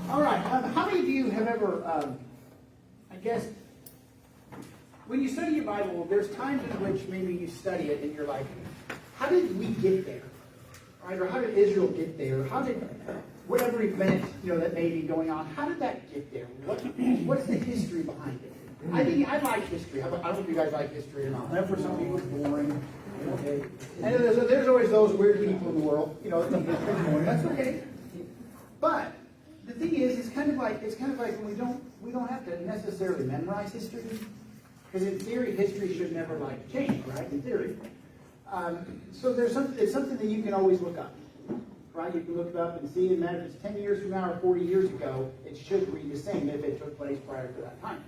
All right. How many of you have ever, I guess, when you study your Bible, there's times in which maybe you study it and you're like, how did we get there? Right? Or how did Israel get there? How did whatever event that may be going on? How did that get there? What's the history behind it? I like history. I don't know if you guys like history or not. I know for some people it's boring. Okay. And there's always those weird people in the world. That think history's boring. That's okay. But the thing is, it's kind of like when we don't have to necessarily memorize history, because in theory, history should never change, right? In theory. So it's something that you can always look up, right? You can look it up and see. No matter if it's 10 years from now or 40 years ago, it should read the same if it took place prior to that time.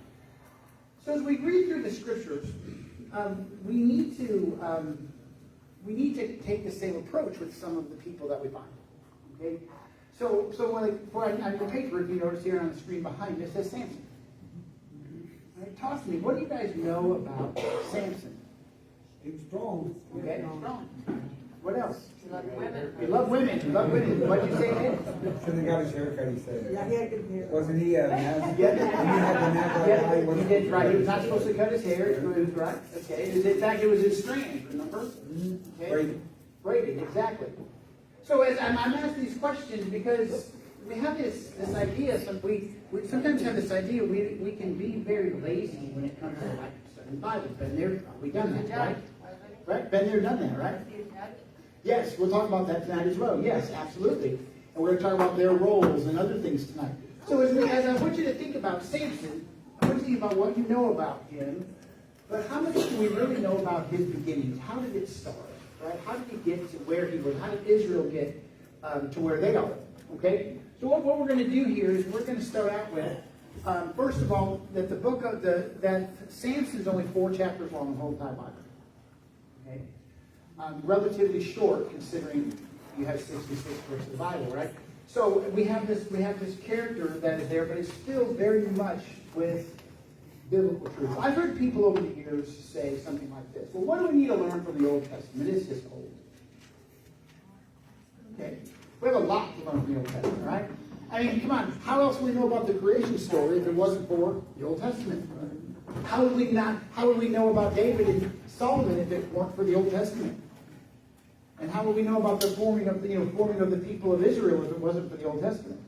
So as we read through the scriptures, we need to take the same approach with some of the people that we find. Okay. So on your paper, if you notice here on the screen behind me, it says Samson. Right, talk to me. What do you guys know about Samson? He was strong. Okay, strong. What else? He loved women. He loved women. He loved women. What'd you say, Ed? Should have got his haircut, he said. Yeah, he had good hair. Wasn't he a Nazareth? Yeah. He had the Nazareth Yeah, eye, he did, right. He was not supposed to cut his hair. It was right. Okay. In fact, it was his strand, remember? Okay. Braided, exactly. So as I'm asking these questions because we have this idea, we sometimes have this idea we can be very lazy when it comes to studying the Bible. Been there, we've done that, right? Right? Been there, done that, right? Yes, we'll talk about that tonight as well. Yes, absolutely. And we're going to talk about their roles and other things tonight. So as I want you to think about Samson, I want you to think about what you know about him, but how much do we really know about his beginnings? How did it start? Right? How did he get to where he was? How did Israel get to where they are? Okay? So what we're going to do here is we're going to start out with, first of all, that the book of that Samson's only 4 chapters long in the whole entire Bible. Okay? Relatively short considering you have 66 verses of the Bible, right? So we have this character that is there, but it's still very much with biblical truth. I've heard people over the years say something like this. Well, what do we need to learn from the Old Testament? It's just old. Okay. We have a lot to learn from the Old Testament, right? I mean, come on. How else would we know about the creation story if it wasn't for the Old Testament? How would we know about David and Solomon if it weren't for the Old Testament? And how would we know about the forming of the people of Israel if it wasn't for the Old Testament?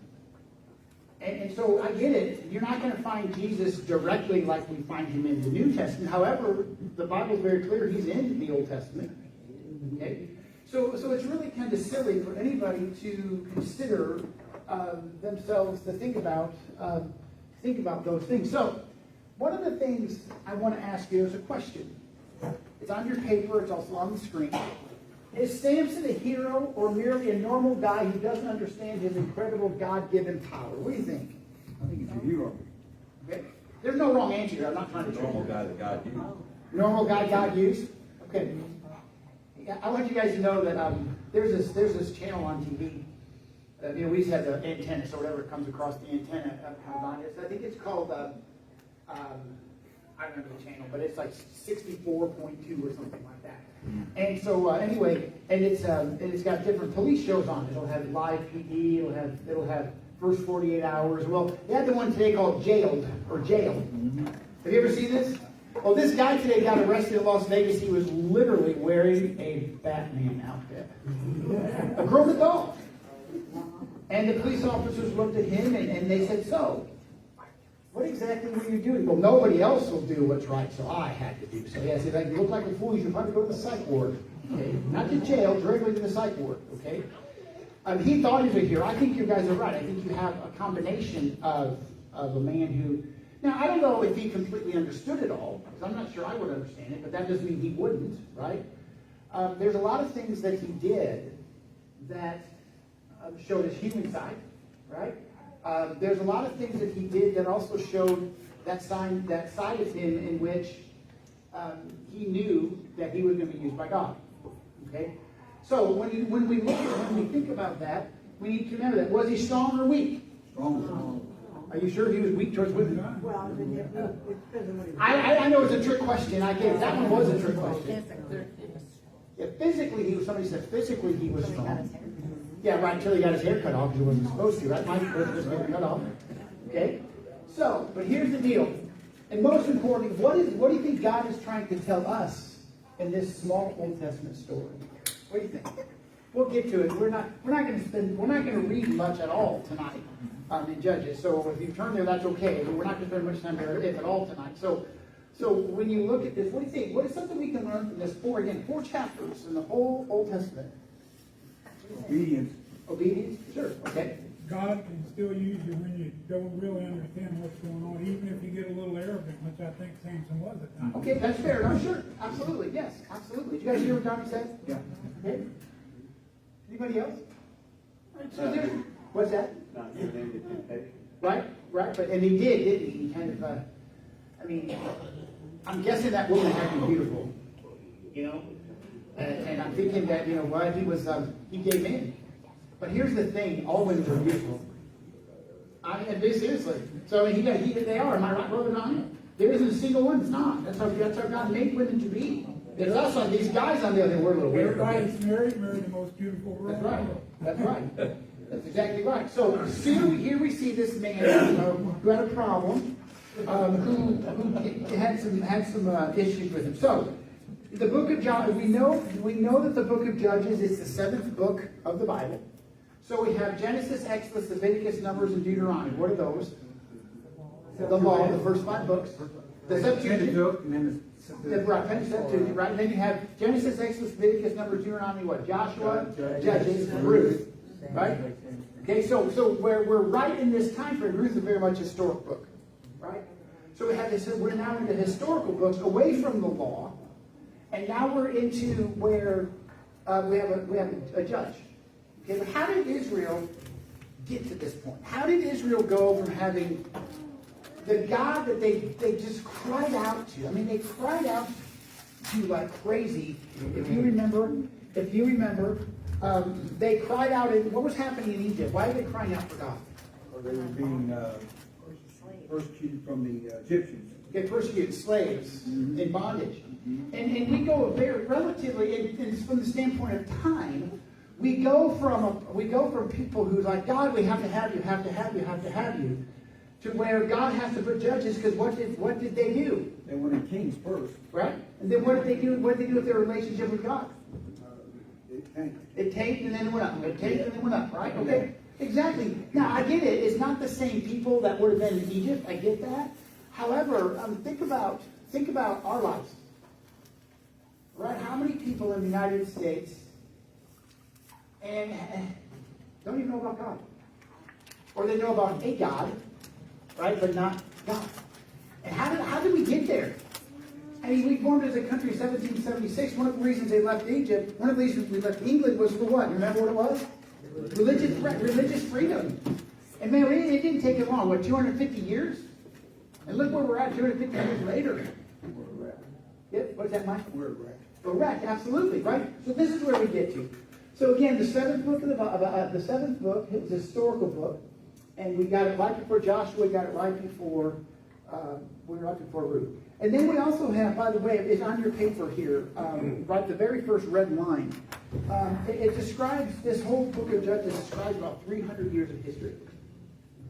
And so I get it. You're not going to find Jesus directly like we find him in the New Testament. However, the Bible is very clear he's in the Old Testament. Okay? So it's really kind of silly for anybody to consider themselves to think about those things. So one of the things I want to ask you is a question. It's on your paper. It's also on the screen. Is Samson a hero or merely a normal guy who doesn't understand his incredible God-given power? What do you think? I think he's a hero. Okay. There's no wrong answer here. I'm not trying to Normal guy that God used. Normal guy God used? Okay. Yeah, I want you guys to know that there's this channel on TV. We just have the antenna, so whatever comes across the antenna comes on. I think it's called, I don't remember the channel, but it's like 64.2 or something like that. And so anyway, and it's got different police shows on it. It'll have live PD. It'll have first 48 hours. Well, they had the one today called Jailed or Jail. Have you ever seen this? Well, this guy today got arrested in Las Vegas. He was literally wearing a Batman outfit, a grown adult. And the police officers looked at him and they said, "So, what exactly were you doing?" Well, nobody else will do what's right, so I had to do so. Yeah, see, you look like a fool. You should probably go to the psych ward. Okay, not to jail, directly to the psych ward. Okay. He thought he was a hero. I think you guys are right. I think you have a combination of a man who. Now, I don't know if he completely understood it all, because I'm not sure I would understand it, but that doesn't mean he wouldn't, right? There's a lot of things that he did that showed his human side, right? There's a lot of things that he did that also showed that side of him in which he knew that he was going to be used by God. Okay? So when we think about that, we need to remember that. Was he strong or weak? Strong. Are you sure he was weak towards women? Well, it depends on what he was. I know it's a trick question. I get it. That one was a trick question. Yeah, physically, somebody said physically he was strong. Yeah, right, until he got his hair cut off because he wasn't supposed to, right? Mike was hair cut off. Okay? So, but here's the deal. And most importantly, what do you think God is trying to tell us in this small Old Testament story? What do you think? We'll get to it. We're not going to read much at all tonight in Judges. So if you turn there, that's okay. But we're not going to spend much time there, if at all, tonight. So when you look at this, what do you think? What is something we can learn from this? Four chapters in the whole Old Testament. Obedience. Obedience? Sure. Okay. God can still use you when you don't really understand what's going on, even if you get a little arrogant, which I think Samson was at times. Okay, that's fair. I'm sure. Absolutely. Yes, absolutely. Did you guys hear what Donnie said? Yeah. Okay. Anybody else? What's that? Not giving in to temptation. Right, but and he did, didn't he? He kind of, I mean, I'm guessing that woman had to be beautiful, you know? And I'm thinking that, you know what, he gave in. But here's the thing, all women are beautiful. I mean, seriously. So I mean, they are, am I right, Brother Donnie? There isn't a single one that's not. That's how God made women to be. There's us on these guys on the other, we're a little weird. Everybody that's married the most beautiful girl. That's right. That's right. That's exactly right. So here we see this man who had a problem, who had some issues with him. So the book of Judges, we know that the book of Judges is the 7th book of the Bible. So we have Genesis, Exodus, Leviticus, Numbers, and Deuteronomy. What are those? The law, the first 5 books. The Septuagint. Right, Pentateuch, right? And then you have Genesis, Exodus, Leviticus, Numbers, Deuteronomy, what? Joshua, Judges, Ruth, right? Okay, so we're right in this time frame. Ruth is very much a historic book, right? So we have this. We're now in the historical books, away from the law, and now we're into where we have a judge. Okay, but how did Israel get to this point? How did Israel go from having the God that they just cried out to? I mean, they cried out to like crazy. If you remember, they cried out. What was happening in Egypt? Why were they crying out for God? Or they were being persecuted from the Egyptians. They persecuted slaves in bondage. And we go very relatively, and from the standpoint of time, we go from people who's like, God, we have to have you, to where God has to put judges, because what did they do? They went in kings first. Right? And then what did they do? What did they do with their relationship with God? It tanked and then it went up. It tanked and then went up, right? Okay. Exactly. Now, I get it. It's not the same people that would have been in Egypt. I get that. However, think about our lives. Right? How many people in the United States and don't even know about God? Or they know about a God, right? But not God. And how did we get there? I mean, we formed as a country in 1776. One of the reasons they left Egypt, one of the reasons we left England was for what? Remember what it was? Religious freedom. And man, it didn't take it long. What, 250 years? And look where we're at 250 years later. Yeah, what's that, Mike? We're wrecked. We're wrecked, absolutely, right? So this is where we get to. So again, the 7th book of the 7th book is a historical book, and we got it right before Joshua. We got it right before Ruth. And then we also have, by the way, it's on your paper here, right, the very first red line. It describes, this whole book of Judges describes about 300 years of history.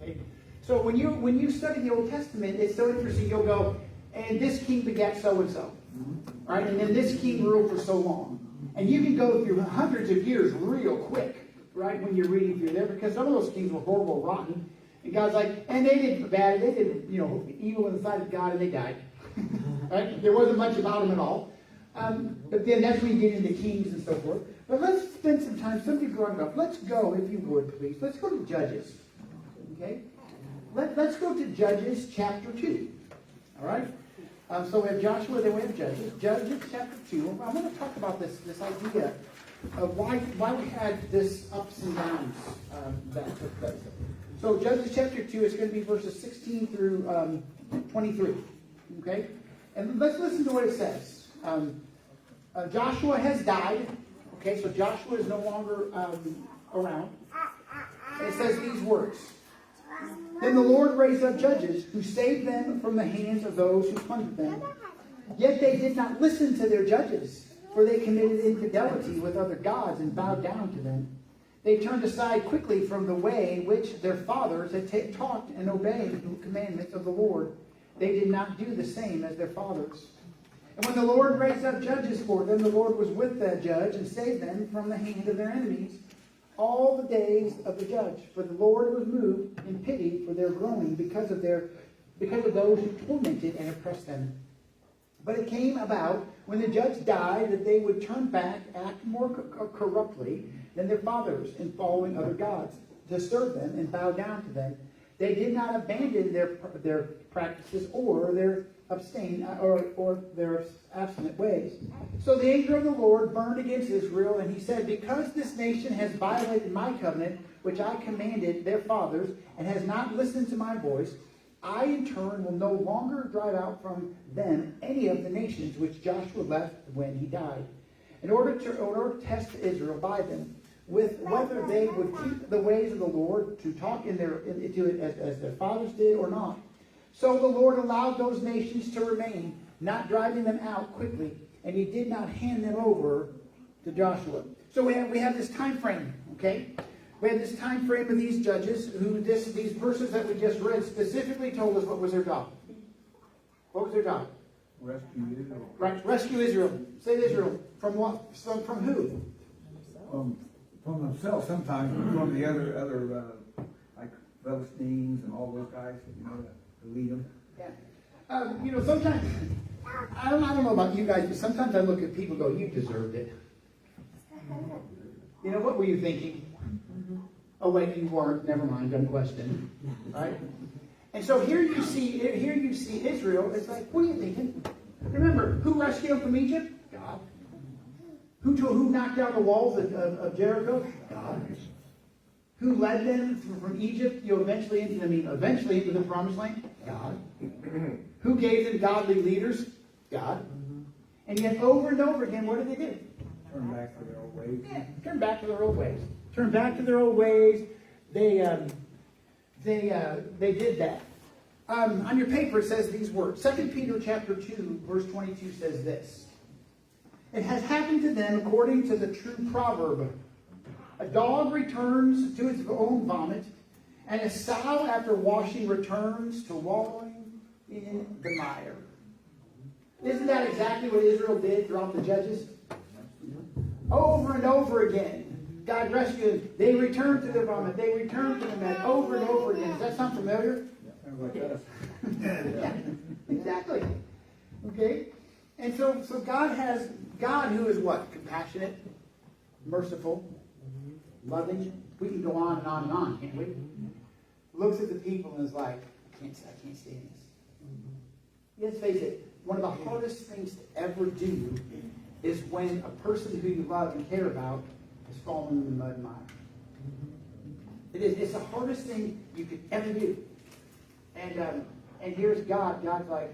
Okay? So when you study the Old Testament, it's so interesting. You'll go, and this king begat so-and-so. Right? And then this king ruled for so long. And you can go through hundreds of years real quick, right, when you're reading through there, because some of those kings were horrible, rotten. And God's like, and they did bad, they did, evil in the sight of God, and they died. Right? There wasn't much about them at all. But then that's when you get into kings and so forth. But let's spend some time, somebody brought it up. Let's go, if you would, please. Let's go to Judges. Okay? Let's go to Judges chapter 2. All right? So we have Joshua, then we have Judges. Judges chapter 2. I want to talk about this idea of why we had this ups and downs that took place. So Judges chapter 2 is going to be verses 16 through 23. Okay? And let's listen to what it says. Joshua has died. Okay, so Joshua is no longer around. And it says these words. Then the Lord raised up judges who saved them from the hands of those who plundered them. Yet they did not listen to their judges, for they committed infidelity with other gods and bowed down to them. They turned aside quickly from the way which their fathers had taught and obeyed the commandments of the Lord. They did not do the same as their fathers. And when the Lord raised up judges for them, the Lord was with that judge and saved them from the hand of their enemies all the days of the judge. For the Lord was moved in pity for their groaning because of those who tormented and oppressed them. But it came about when the judge died that they would turn back, act more corruptly than their fathers in following other gods, to serve them and bow down to them. They did not abandon their practices or their abstinent ways. So the anger of the Lord burned against Israel, and he said, because this nation has violated my covenant, which I commanded their fathers, and has not listened to my voice, I in turn will no longer drive out from them any of the nations which Joshua left when he died, in order to test Israel by them, with whether they would keep the ways of the Lord to talk as their fathers did or not. So the Lord allowed those nations to remain, not driving them out quickly, and he did not hand them over to Joshua. So we have this time frame, okay? We have this time frame of these judges who these verses that we just read specifically told us what was their job. What was their job? Rescue Israel. Right, rescue Israel. Save Israel. From what? From who? From themselves sometimes, from the other like Philistines and all those guys, to lead them. Yeah. Sometimes, I don't know about you guys, but sometimes I look at people and go, you deserved it. What were you thinking? Oh wait, you weren't. Never mind. Don't question. Right? And so here you see Israel. It's like, what are you thinking? Remember, who rescued them from Egypt? God. Who knocked down the walls of Jericho? God. Who led them from Egypt, eventually into the promised land? God. Who gave them godly leaders? God. And yet, over and over again, what did they do? Turn back to their old ways. Yeah, turn back to their old ways. Turn back to their old ways. They did that. On your paper it says these words. 2 Peter chapter 2, verse 22 says this. It has happened to them according to the true proverb. A dog returns to its own vomit, and a sow after washing returns to wallowing in the mire. Isn't that exactly what Israel did throughout the Judges? Over and over again, God rescued them. They returned to their vomit. They returned to the mess over and over again. Does that sound familiar? Sounds like us. Yeah, exactly. Okay? And so God who is what? Compassionate, merciful, loving. We can go on and on and on, can't we? Looks at the people and is like, I can't stand this. Let's face it, one of the hardest things to ever do is when a person who you love and care about has fallen in the mud and mire. It's the hardest thing you could ever do. And here's God. God's like,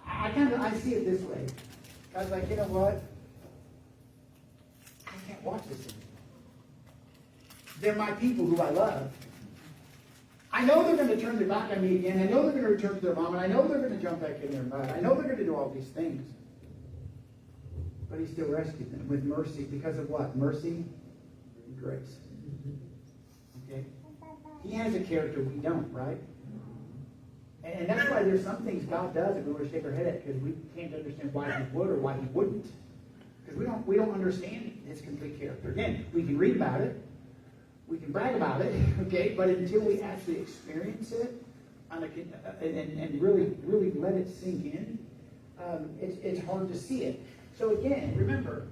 I see it this way. God's like, you know what? I can't watch this anymore. They're my people who I love. I know they're going to turn their back on me again. I know they're going to return to their mom. And I know they're going to jump back in their mud. I know they're going to do all these things. But he still rescued them with mercy. Because of what? Mercy and grace. Okay? He has a character we don't, right? And that's why there's some things God does that we want to shake our head at because we can't understand why he would or why he wouldn't. Because we don't understand his complete character. Again, we can read about it. We can brag about it, okay? But until we actually experience it and really let it sink in, it's hard to see it. So again, remember,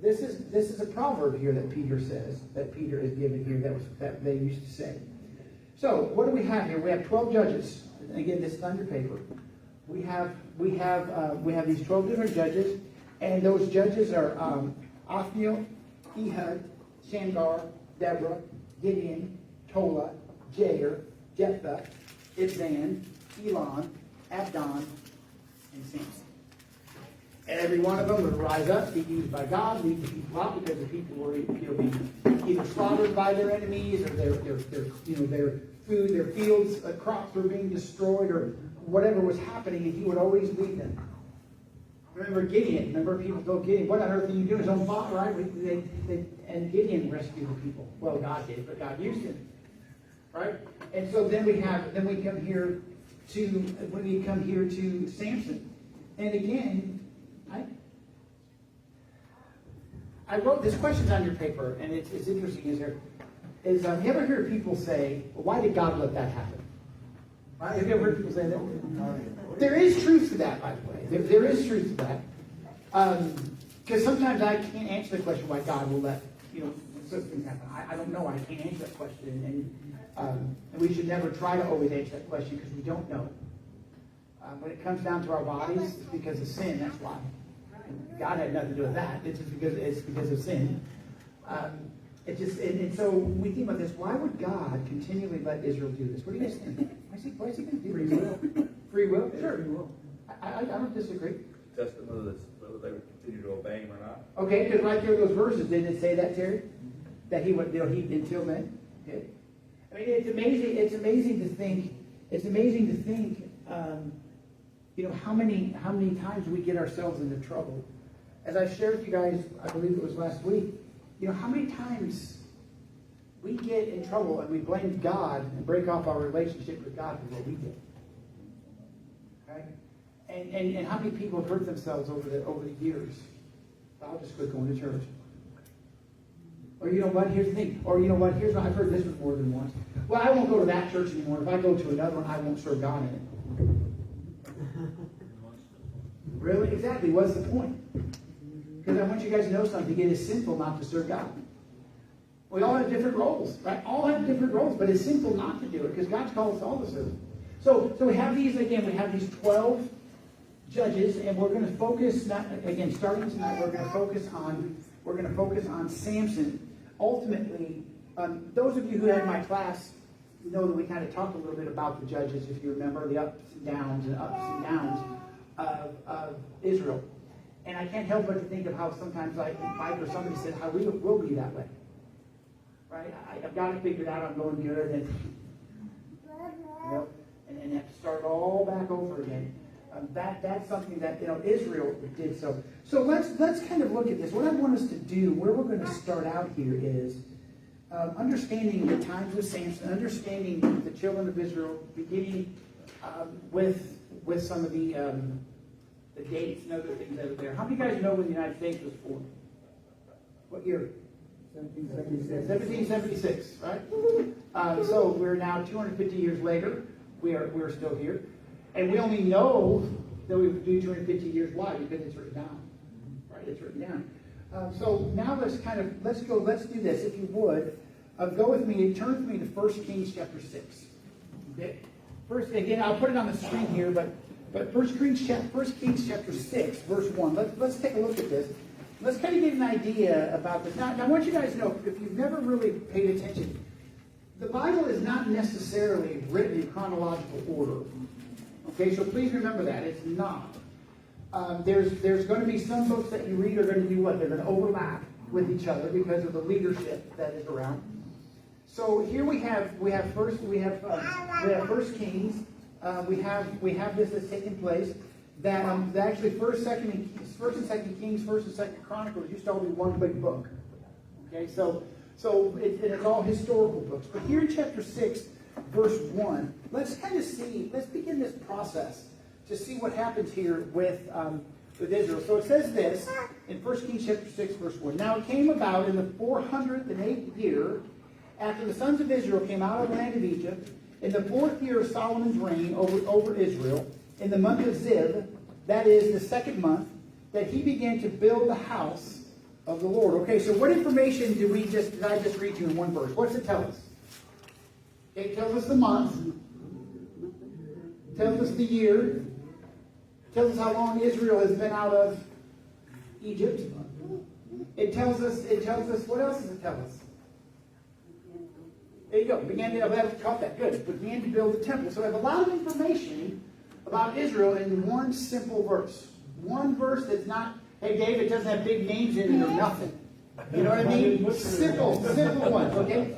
this is a proverb here that Peter says, that Peter is given here that they used to say. So what do we have here? We have 12 judges. And again, this is on your paper. We have these 12 different judges, and those judges are Othniel, Ehud, Shamgar, Deborah, Gideon, Tola, Jair, Jephthah, Ibzan, Elon, Abdon, and Samson. Every one of them would rise up, be used by God, lead the people out because the people were being either slaughtered by their enemies or their food, their fields, crops were being destroyed or whatever was happening, and he would always lead them. Remember Gideon. Remember people go, Gideon, what on earth are you doing? His own father, right? And Gideon rescued the people. Well, God did, but God used him. Right? And so then we come here to Samson. And again, I wrote this question's on your paper, and it's interesting. You ever hear people say, well, why did God let that happen? Right? Have you ever heard people say that? There is truth to that, by the way. There is truth to that. Because sometimes I can't answer the question why God will let certain things happen. I don't know. I can't answer that question, and we should never try to always answer that question because we don't know. When it comes down to our bodies, it's because of sin. That's why. God had nothing to do with that. It's because of sin. And so we think about this. Why would God continually let Israel do this? What do you guys think? Why is he going to do this? Free will. Free will? Sure. Free will. I don't disagree. Test them whether they would continue to obey him or not. Okay, because right there in those verses, didn't it say that, Terry? That he would heed until then? Okay. I mean, it's amazing to think, how many times we get ourselves into trouble. As I shared with you guys, I believe it was last week, how many times we get in trouble and we blame God and break off our relationship with God for what we did. Okay? And how many people have hurt themselves over the years? I'll just quit going to church. Or you know what, here's the thing. Or you know what, here's what I've heard this one more than once. Well, I won't go to that church anymore. If I go to another one, I won't serve God in it. Really? Exactly. What's the point? Because I want you guys to know something. It is sinful not to serve God. We all have different roles, right? All have different roles, but it's sinful not to do it because God's called us all to serve. So we have these 12 judges, and we're going to focus, starting tonight, we're going to focus on Samson. Ultimately, those of you who had my class know that we kind of talked a little bit about the judges, if you remember, the ups and downs of Israel. And I can't help but to think of how sometimes Mike or somebody said how we will be that way. Right? I've got it figured out, I'm going good, and have to start all back over again. That's something that Israel did so. So let's kind of look at this. What I want us to do, where we're going to start out here is understanding the times of Samson, understanding the children of Israel, beginning with some of the dates and other things that are there. How many of you guys know when the United States was formed? What year? 1776, right? So we're now 250 years later. We're still here. And we only know that we would do 250 years. Why? Because it's written down. Right? It's written down. So now let's do this. If you would, go with me and turn with me to 1 Kings chapter 6. Okay? First, again, I'll put it on the screen here, but 1 Kings chapter 6, verse 1. Let's take a look at this. Let's kind of get an idea about this. Now, I want you guys to know, if you've never really paid attention, the Bible is not necessarily written in chronological order. Okay, so please remember that. It's not. There's going to be some books that you read are going to do what? They're going to overlap with each other because of the leadership that is around. So here we have First Kings. We have this that's taking place. That actually First and Second Kings, First and Second Chronicles used to all be one big book. Okay, so it's all historical books. But here in chapter 6, verse 1, let's begin this process to see what happens here with Israel. So it says this in 1 Kings chapter 6, verse 1. Now it came about in the 408th year, after the sons of Israel came out of the land of Egypt, in the 4th year of Solomon's reign over Israel, in the month of Ziv, that is the 2nd month, that he began to build the house of the Lord. Okay, so what information did I just read to you in one verse? What's it tell us? Okay, it tells us the month. It tells us the year. It tells us how long Israel has been out of Egypt. It tells us, what else does it tell us? There you go. Caught that. Good. Began to build the temple. So we have a lot of information about Israel in one simple verse. One verse that's not, hey Dave, it doesn't have big names in it or nothing. You know what I mean? Simple ones, okay?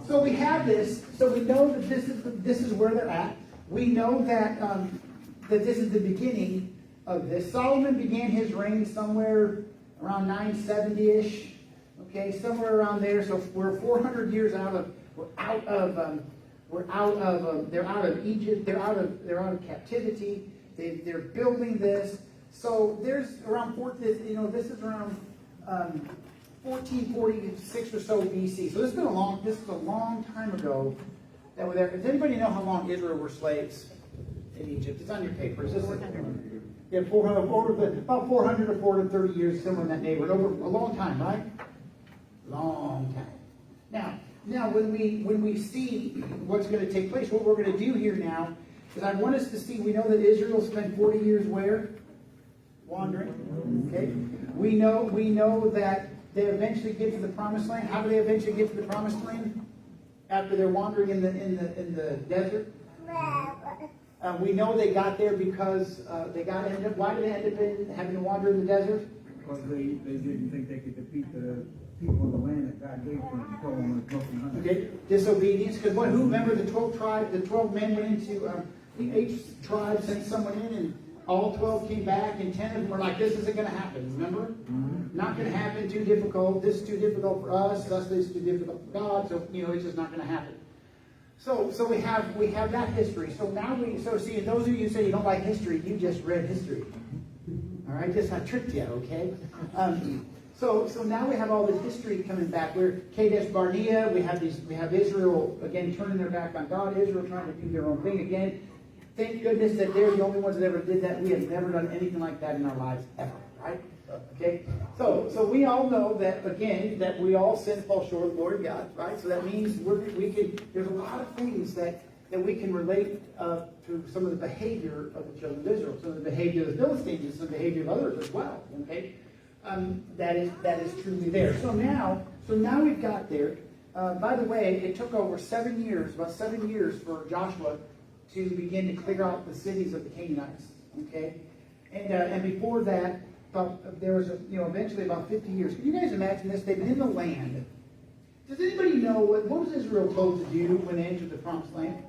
So we have this, so we know that this is where they're at. We know that that this is the beginning of this. Solomon began his reign somewhere around 970-ish. Okay, somewhere around there. So we're 400 years they're out of Egypt. They're out of captivity. They're building this. So there's around this is around 1446 or so BC. So this is a long time ago that we're there. Does anybody know how long Israel were slaves in Egypt? It's on your papers. Yeah, 400, about 400 or 430 years, somewhere in that neighborhood. Over a long time, right? Long time. Now, when we see what's going to take place, what we're going to do here now is I want us to see. We know that Israel spent 40 years where? Wandering. Okay. We know that they eventually get to the promised land. How do they eventually get to the promised land? After they're wandering in the desert. We know they got there because why did they end up having to wander in the desert? Because they didn't think they could defeat the people in the land that God gave them to kill them with broken hunter. Okay, disobedience. Because who remember the 12 tribes? The 12 men went into each tribe sent someone in, and all 12 came back, and 10 of them were like, "This isn't going to happen." Remember? Mm-hmm. Not going to happen. Too difficult. This is too difficult for us. This is too difficult for God. So it's just not going to happen. So we have that history. So now see, those of you who say you don't like history, you just read history. All right, just I tricked you, okay? So now we have all this history coming back. We're Kadesh Barnea. We have Israel again turning their back on God. Israel trying to do their own thing again. Thank goodness that they're the only ones that ever did that. We have never done anything like that in our lives ever, right? Okay. So we all know that again that we all sin, fall short of the glory of God, right? So that means there's a lot of things that we can relate to some of the behavior of the children of Israel, some of the behavior of the Philistines, and some of the behavior of others as well. Okay. That is truly there. So now we've got there. By the way, it took over 7 years, about 7 years for Joshua to begin to clear out the cities of the Canaanites. Okay, and before that, there was eventually about 50 years. Can you guys imagine this? They've been in the land. Does anybody know what was Israel told to do when they entered the promised land?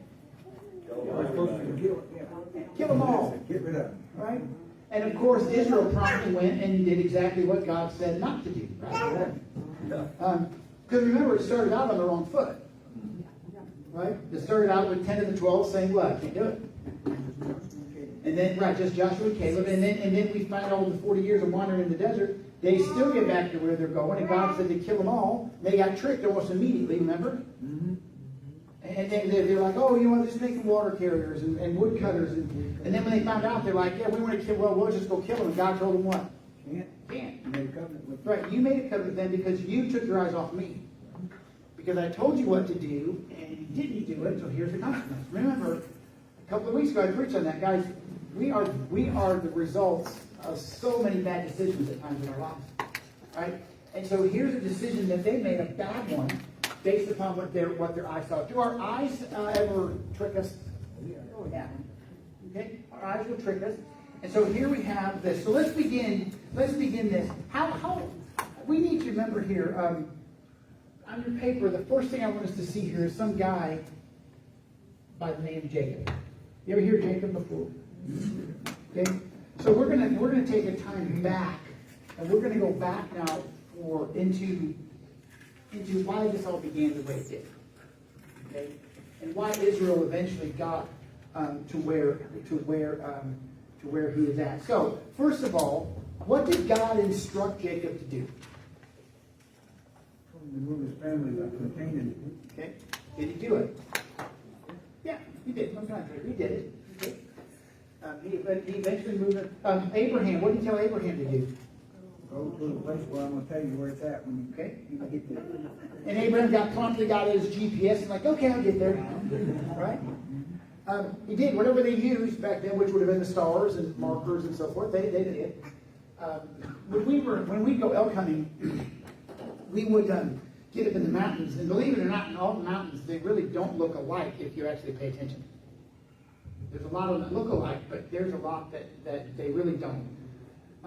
Kill them all. Get rid of them. Right? And of course, Israel promptly went and did exactly what God said not to do. Right? Because remember, it started out on the wrong foot. Right? It started out with 10 of the 12 saying, "Well, I can't do it." And then, just Joshua and Caleb. And then we find all the 40 years of wandering in the desert. They still get back to where they're going. And God said to kill them all. They got tricked almost immediately, remember? Mm-hmm. And then they're like, "Oh, you want to just make them water carriers and wood cutters." And then when they found out, they're like, "Yeah, we want to kill, we'll just go kill them." And God told them what? Can't. You made a covenant with them. Right, you made a covenant with them because you took your eyes off me. Because I told you what to do, and you didn't do it, so here's the consequence. Remember, a couple of weeks ago I preached on that, guys. We are the results of so many bad decisions at times in our lives. Right? And so here's a decision that they made, a bad one, based upon what their eyes saw. Do our eyes ever trick us? Oh, yeah. Okay? Our eyes will trick us. And so here we have this. So let's begin this. How we need to remember here, on your paper, the first thing I want us to see here is some guy by the name of Jacob. You ever hear Jacob before? Okay? So we're gonna take a time back, and we're gonna go back now into why this all began the way it did. Okay? And why Israel eventually got to where he is at. So, first of all, what did God instruct Jacob to do? To move his family back to Canaan. Okay? Did he do it? Yeah, he did. He did it. Okay? He eventually moved it. Abraham, what did he tell Abraham to do? Go to the place where I'm going to tell you where it's at when you get there. And Abraham promptly got his GPS and like, okay, I'll get there. Right? He did whatever they used back then, which would have been the stars and markers and so forth. They did it. When we go elk hunting, we would get up in the mountains, and believe it or not, in all the mountains, they really don't look alike if you actually pay attention. There's a lot of them that look alike, but there's a lot that they really don't.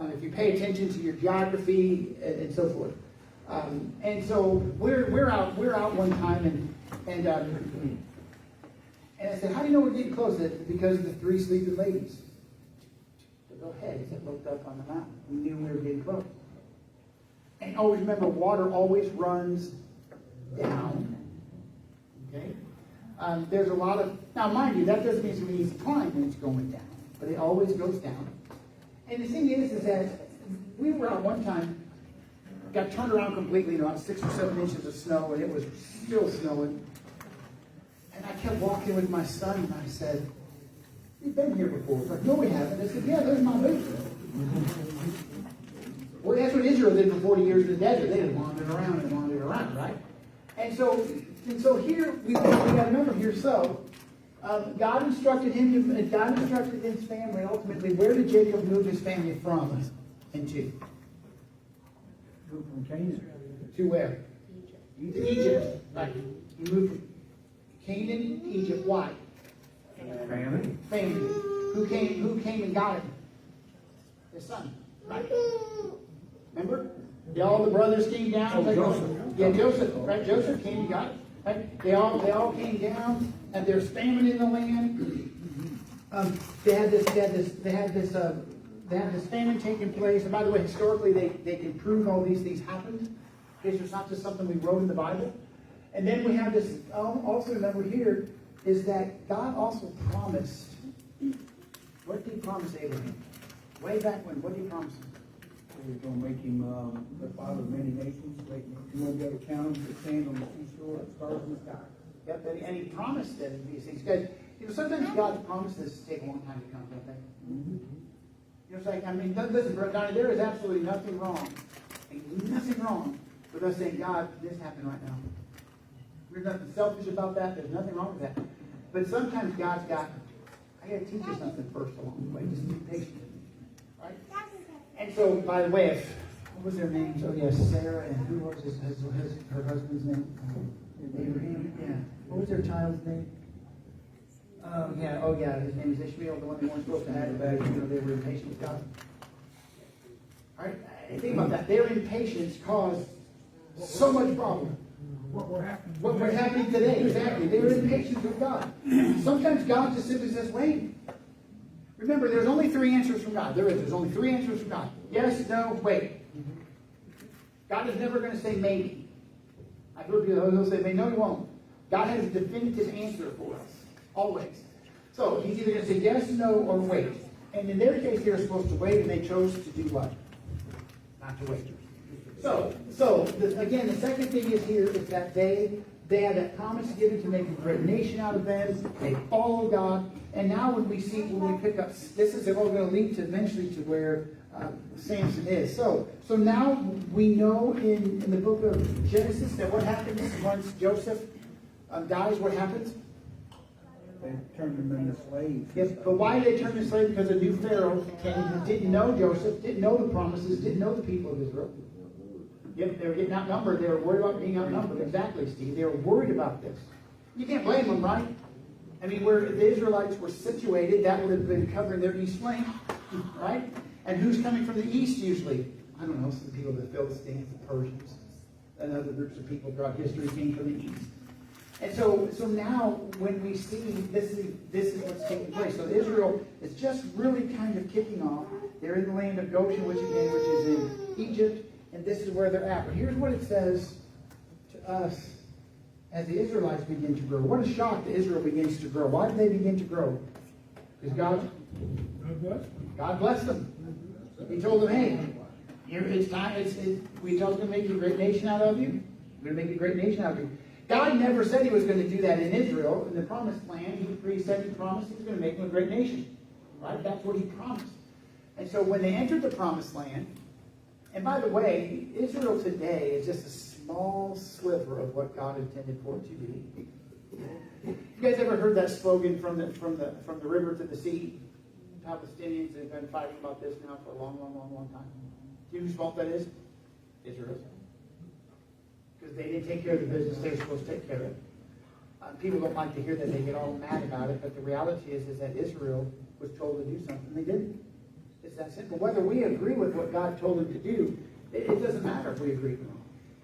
If you pay attention to your geography and so forth. And so we're out one time, and I said, "How do you know we're getting close?" Because of the 3 sleeping ladies. little heads that looked up on the mountain. We knew we were getting close. And always remember, water always runs down. Okay? There's a lot of, now mind you, that doesn't mean it's going to be easy to climb when it's going down, but it always goes down. And the thing is that we were out one time, got turned around completely, about 6 or 7 inches of snow, and it was still snowing. And I kept walking with my son, and I said, "We've been here before." He's like, "No, we haven't." I said, "Yeah, there's my boots." Well, that's what Israel did for 40 years in the desert. They just wandered around, right? And so here, we got to remember here, God instructed him, God instructed his family, ultimately, where did Jacob move his family from and to? Moved from Canaan. To where? To Egypt. Right. He moved from Canaan, Egypt. Why? Famine. Family. Who came and got him? His son. Right? Remember? All the brothers came down. Oh, Joseph. Yeah, Joseph. Right? Joseph came and got it. Right? They all came down, and there's famine in the land. They had this famine taking place. And by the way, historically, they can prove all these things happened. Okay, so it's not just something we wrote in the Bible. And then we have this. Also remember here is that God also promised. What did He promise Abraham? Way back when, what did He promise him? He was going to make him the father of many nations. He won't be able to count them, the sand on the seashore, the stars in the sky. Yep, and He promised them these things. Guys, sometimes God's promises take a long time to come, don't they? It's like, listen, Brother Donnie, there is absolutely nothing wrong with us saying, "God, this happened right now." There's nothing selfish about that. There's nothing wrong with that. But sometimes God's got, I got to teach you something first along the way. Just be patient. Right? And so, by the way, what was their names? Oh, yes, Sarah, and who was her husband's name? Abraham. Yeah. What was their child's name? Oh, yeah, his name is Ishmael, the one they weren't supposed to have. They were impatient with God. All right? Think about that. Their impatience caused so much problem. What We're happening today, exactly. They were impatient with God. Sometimes God just simply says, "Wait." Remember, there's only 3 answers from God. There's only 3 answers from God. Yes, no, wait. God is never going to say maybe. I've heard people say maybe. No, He won't. God has a definitive answer for us. Always. So He's either going to say yes, no, or wait. And in their case, they were supposed to wait, and they chose to do what? Not to wait. Again, the second thing is here is that they had that promise given to make a great nation out of them. They follow God. And now when we pick up, this is all going to lead to eventually to where Samson is. So now we know in the book of Genesis that what happens once Joseph dies, what happens? They turned them into slaves. Yes, but why did they turn into slaves? Because a new Pharaoh came who didn't know Joseph, didn't know the promises, didn't know the people of Israel. Yep, they were getting outnumbered. They were worried about being outnumbered. Exactly, Steve. They were worried about this. You can't blame them, right? I mean, where the Israelites were situated, that would have been covering their east flank, right? And who's coming from the east usually? I don't know, some people of the Philistines, the Persians, and other groups of people throughout history came from the east. And so now when we see this is what's taking place. So Israel is just really kind of kicking off. They're in the land of Goshen, which is in Egypt, and this is where they're at. But here's what it says to us as the Israelites begin to grow. What a shock that Israel begins to grow. Why did they begin to grow? Because God blessed them. He told them, "Hey, it's time. We told them to make a great nation out of you. We're going to make a great nation out of you." God never said He was going to do that in Israel in the promised land. He said He promised He was going to make them a great nation. Right? That's what He promised. And so when they entered the promised land, and by the way, Israel today is just a small sliver of what God intended for it to be. You guys ever heard that slogan from the river to the sea? Palestinians have been fighting about this now for a long time. Do you know whose fault that is? Israel's. Because they didn't take care of the business they were supposed to take care of. People don't like to hear that. They get all mad about it. But the reality is that Israel was told to do something. They didn't. It's that simple. Whether we agree with what God told them to do, it doesn't matter if we agree with Him.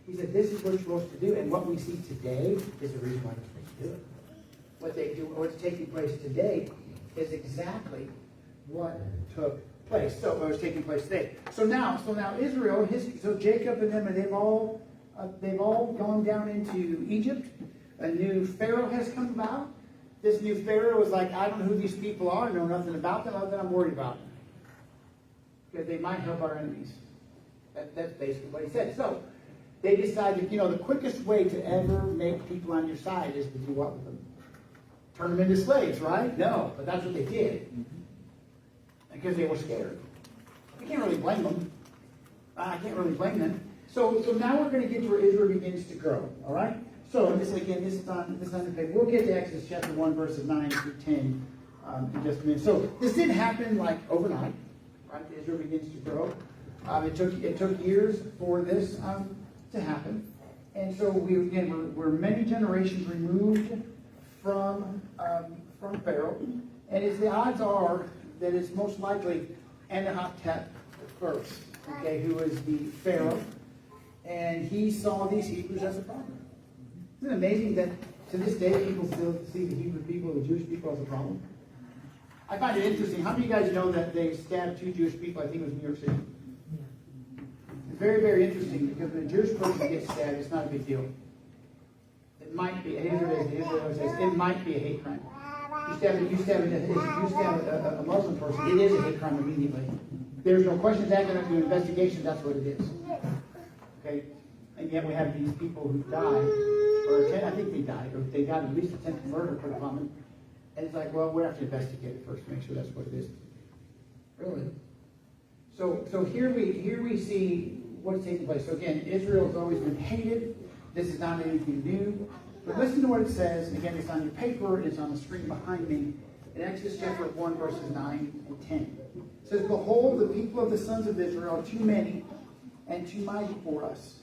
He said, "This is what you're supposed to do." And what we see today is the reason why they're supposed to do it. What they do, what's taking place today is exactly what took place. So it was taking place today. So now Israel, so Jacob and them, and they've all gone down into Egypt. A new Pharaoh has come about. This new Pharaoh is like, I don't know who these people are. I know nothing about them other than I'm worried about them. Because they might help our enemies. That's basically what he said. So they decided, the quickest way to ever make people on your side is to do what with them? Turn them into slaves, right? No, but that's what they did. Because they were scared. I can't really blame them. I can't really blame them. So now we're going to get to where Israel begins to grow. All right? So this is on the page. We'll get to Exodus chapter 1, verses 9 through 10 in just a minute. So this didn't happen like overnight. Right? Israel begins to grow. It took years for this to happen. And so we're many generations removed from Pharaoh. And the odds are that it's most likely Amenhotep first, okay, who is the Pharaoh. And he saw these Hebrews as a problem. Isn't it amazing that to this day people still see the Hebrew people, the Jewish people, as a problem? I find it interesting. How many of you guys know that they stabbed 2 Jewish people? I think it was in New York City. It's very, very interesting because when a Jewish person gets stabbed, it's not a big deal. It might be, it might be a hate crime. You stab a Muslim person, it is a hate crime immediately. There's no questions asked, do an investigation, that's what it is. Okay? And yet we have these people who died, or I think they died, or they got at least attempted murder put upon them. And it's like, well, we have to investigate it first to make sure that's what it is. Really? So here we see what's taking place. So again, Israel has always been hated. This is not anything new. But listen to what it says. Again, it's on your paper. It's on the screen behind me. In Exodus chapter 1, verses 9 and 10. It says, behold, the people of the sons of Israel are too many and too mighty for us.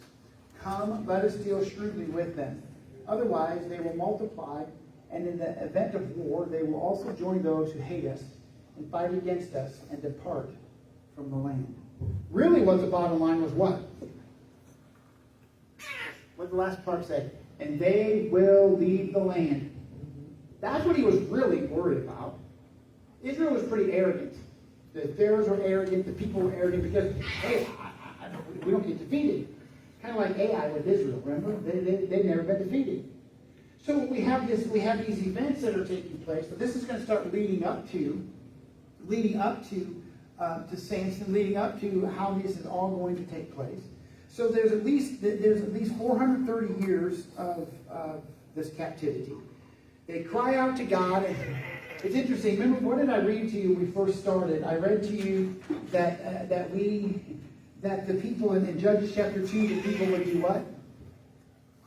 Come, let us deal shrewdly with them. Otherwise, they will multiply, and in the event of war, they will also join those who hate us and fight against us and depart from the land. Really, what the bottom line was what? What did the last part say? And they will leave the land. That's what he was really worried about. Israel was pretty arrogant. The pharaohs were arrogant. The people were arrogant because, hey, we don't get defeated. Kind of like Ai with Israel. Remember, they've never been defeated. So we have these events that are taking place. So this is going to start leading up to Samson, leading up to how this is all going to take place. So there's at least 430 years of this captivity. They cry out to God. And it's interesting. Remember, what did I read to you when we first started? I read to you that the people in Judges chapter 2, the people would do what?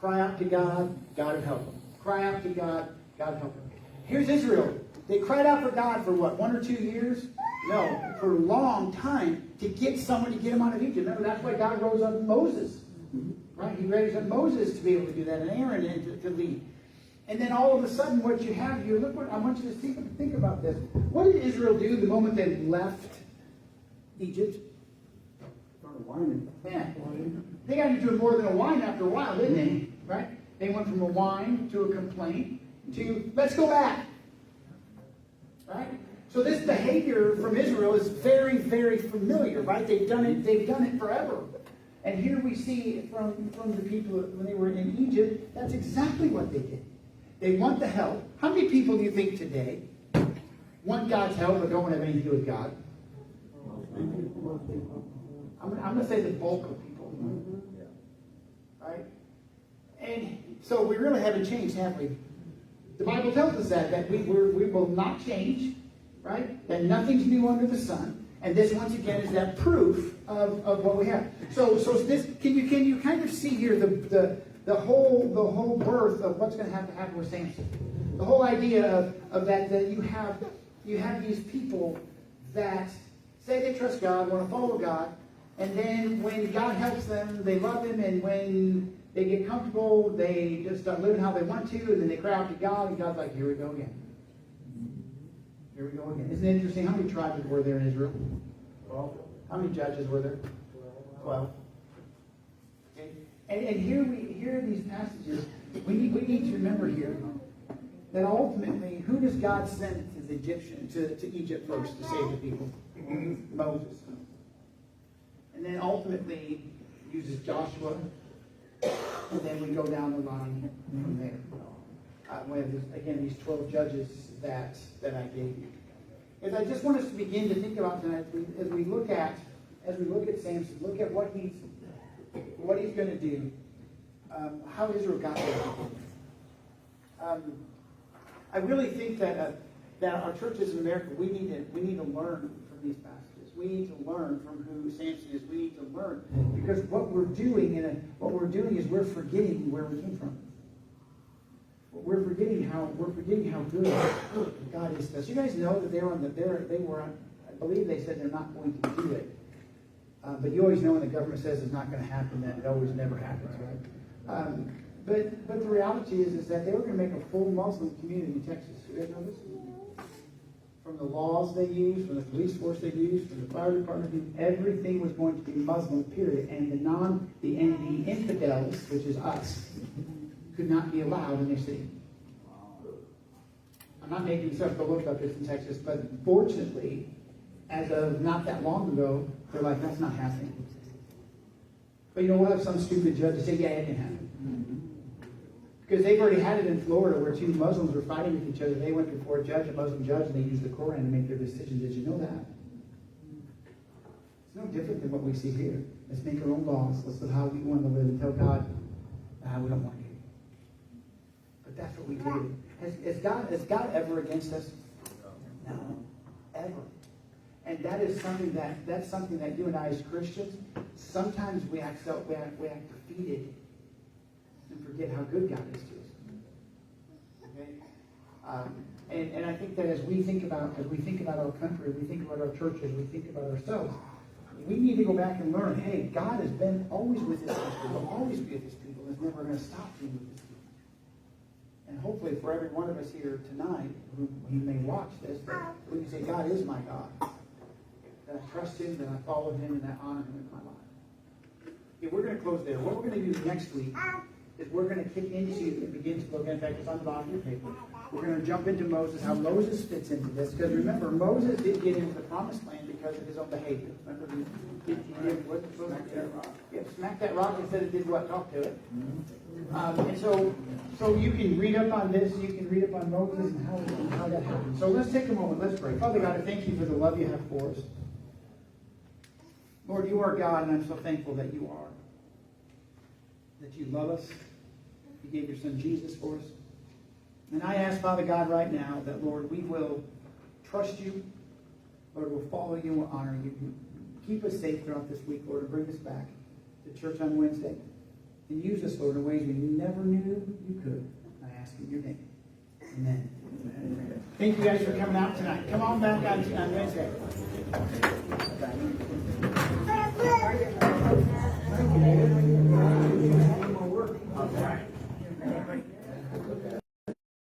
Cry out to God, God would help them. Cry out to God, God would help them. Here's Israel. They cried out for God for what, 1 or 2 years? No, for a long time to get someone to get them out of Egypt. Remember, that's why God rose up Moses. Right? He raised up Moses to be able to do that, and Aaron and to lead. And then all of a sudden, what you have here, look what I want you to think about this. What did Israel do the moment they left Egypt? Started whining. Yeah. They got into more than a whine after a while, didn't they? Right? They went from a whine to a complaint to, let's go back. Right? So this behavior from Israel is very, very familiar, right? They've done it forever. And here we see from the people when they were in Egypt, that's exactly what they did. They want the help. How many people do you think today want God's help but don't have anything to do with God? I'm going to say the bulk of people. Right? And so we really haven't changed, have we? The Bible tells us that we will not change, right? That nothing's new under the sun. And this, once again, is that proof of what we have. So this, can you kind of see here the whole birth of what's going to have to happen with Samson? The whole idea of that you have these people that say they trust God, want to follow God, and then when God helps them, they love Him, and when they get comfortable, they just start living how they want to, and then they cry out to God, and God's like, here we go again. Here we go again. Isn't it interesting? How many tribes were there in Israel? 12. How many judges were there? 12. Okay. And here in these passages, we need to remember here that ultimately, who does God send to the Egyptian, to Egypt first to save the people? Moses. And then ultimately uses Joshua, and then we go down the line from there. With, again, these 12 judges that I gave you. And I just want us to begin to think about tonight as we look at Samson, look at what he's going to do, how Israel got there. I really think that our churches in America, we need to learn from these passages. We need to learn from who Samson is. We need to learn because what we're doing is we're forgetting where we came from. We're forgetting how good God is to us. You guys know that they were I believe they said they're not going to do it. But you always know when the government says it's not going to happen, that it always never happens, right? But the reality is that they were going to make a full Muslim community in Texas. You guys know this? From the laws they used, from the police force they used, from the fire department, everything was going to be Muslim, period. And the infidels, which is us, could not be allowed in their city. I'm not making this up, go look up this in Texas, but fortunately, as of not that long ago, they're like, that's not happening. But you know, we'll have some stupid judge to say, yeah, it can happen. Because they've already had it in Florida where two Muslims were fighting with each other. They went before a Muslim judge, and they used the Quran to make their decision. Did you know that? It's no different than what we see here. Let's make our own laws. Let's live how we want to live and tell God, we don't want to. But that's what we do. Is God ever against us? No, ever. And that's something that you and I as Christians, sometimes we act defeated and forget how good God is to us. Okay? And I think that as we think about our country, we think about our churches, we think about ourselves, we need to go back and learn, hey, God has been always with his people, will always be with his people, and is never going to stop being with his people. And hopefully for every one of us here tonight, who may watch this, that we can say, God is my God. That I trust him, that I follow him, and that I honor him in my life. Okay, we're going to close there. What we're going to do next week is we're going to kick into and begin to look at, in fact, it's on the bottom of your paper. We're going to jump into Moses, how Moses fits into this. Because remember, Moses did get into the promised land because of his own behavior. Remember, he did what? Smack that rock. Yeah, smack that rock instead of did what? Talk to it. And so you can read up on this. You can read up on Moses and how that happened. So let's take a moment. Let's pray. Father God, I thank you for the love you have for us. Lord, you are God, and I'm so thankful that you are. That you love us. You gave your son Jesus for us. And I ask, Father God, right now that, Lord, we will trust you. Lord, we'll follow you, we'll honor you. Keep us safe throughout this week, Lord, and bring us back to church on Wednesday. And use us, Lord, in ways we never knew you could. I ask in your name. Amen. Amen. Thank you guys for coming out tonight. Come on back on Wednesday.